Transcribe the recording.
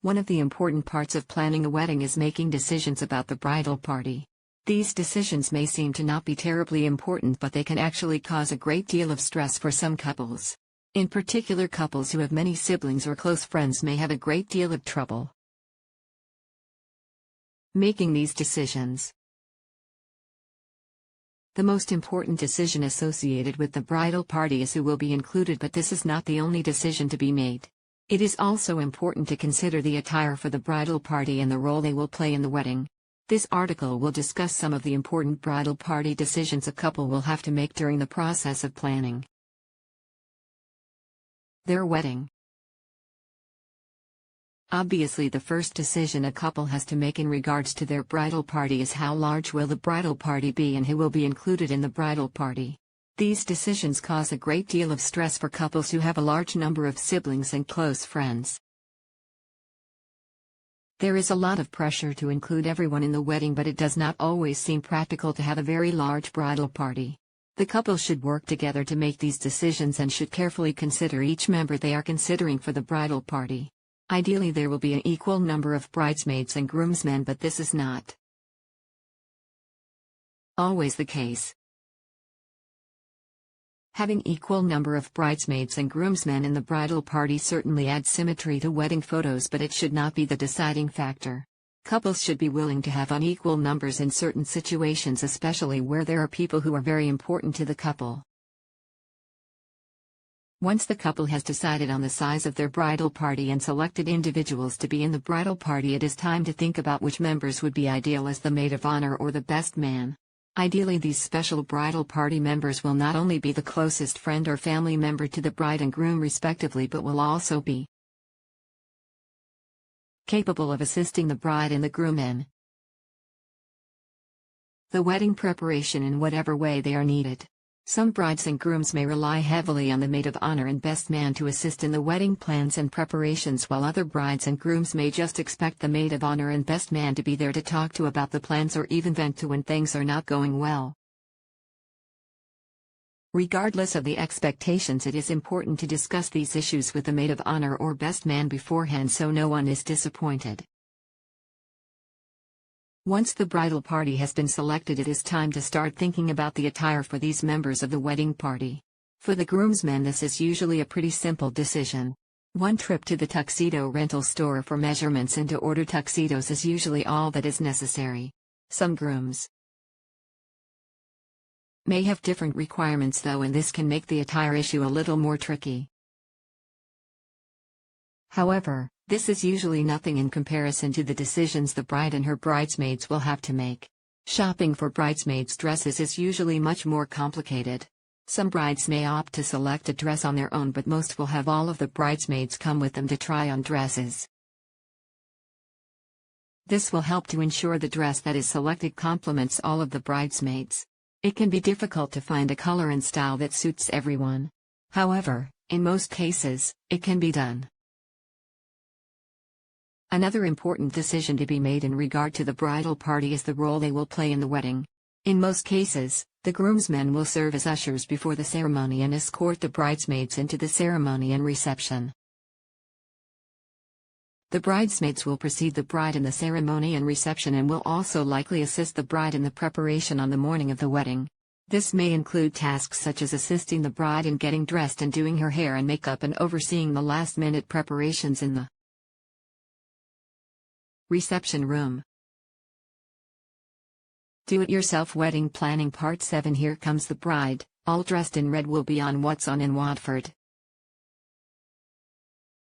One of the important parts of planning a wedding is making decisions about the bridal party. These decisions may seem to not be terribly important, but they can actually cause a great deal of stress for some couples. In particular, couples who have many siblings or close friends may have a great deal of trouble making these decisions. The most important decision associated with the bridal party is who will be included, but this is not the only decision to be made. It is also important to consider the attire for the bridal party and the role they will play in the wedding. This article will discuss some of the important bridal party decisions a couple will have to make during the process of planning their wedding. Obviously, the first decision a couple has to make in regards to their bridal party is how large will the bridal party be and who will be included in the bridal party. These decisions cause a great deal of stress for couples who have a large number of siblings and close friends. There is a lot of pressure to include everyone in the wedding, but it does not always seem practical to have a very large bridal party. The couple should work together to make these decisions and should carefully consider each member they are considering for the bridal party. Ideally, there will be an equal number of bridesmaids and groomsmen, but this is not always the case. Having equal number of bridesmaids and groomsmen in the bridal party certainly adds symmetry to wedding photos, but it should not be the deciding factor. Couples should be willing to have unequal numbers in certain situations, especially where there are people who are very important to the couple. Once the couple has decided on the size of their bridal party and selected individuals to be in the bridal party, it is time to think about which members would be ideal as the maid of honor or the best man. Ideally, these special bridal party members will not only be the closest friend or family member to the bride and groom respectively, but will also be capable of assisting the bride and the groom in the wedding preparation in whatever way they are needed. Some brides and grooms may rely heavily on the maid of honor and best man to assist in the wedding plans and preparations, while other brides and grooms may just expect the maid of honor and best man to be there to talk to about the plans or even vent to when things are not going well. Regardless of the expectations, it is important to discuss these issues with the maid of honor or best man beforehand so no one is disappointed. Once the bridal party has been selected, it is time to start thinking about the attire for these members of the wedding party. For the groomsmen, this is usually a pretty simple decision. One trip to the tuxedo rental store for measurements and to order tuxedos is usually all that is necessary. Some grooms may have different requirements though, and this can make the attire issue a little more tricky. However, this is usually nothing in comparison to the decisions the bride and her bridesmaids will have to make. Shopping for bridesmaids' dresses is usually much more complicated. Some brides may opt to select a dress on their own, but most will have all of the bridesmaids come with them to try on dresses. This will help to ensure the dress that is selected complements all of the bridesmaids. It can be difficult to find a color and style that suits everyone. However, in most cases, it can be done. Another important decision to be made in regard to the bridal party is the role they will play in the wedding. In most cases, the groomsmen will serve as ushers before the ceremony and escort the bridesmaids into the ceremony and reception. The bridesmaids will precede the bride in the ceremony and reception and will also likely assist the bride in the preparation on the morning of the wedding. This may include tasks such as assisting the bride in getting dressed and doing her hair and makeup and overseeing the last-minute preparations in the reception room. Do-it-yourself wedding planning Part 7. Here comes the bride, all dressed in red, will be on What's On in Watford.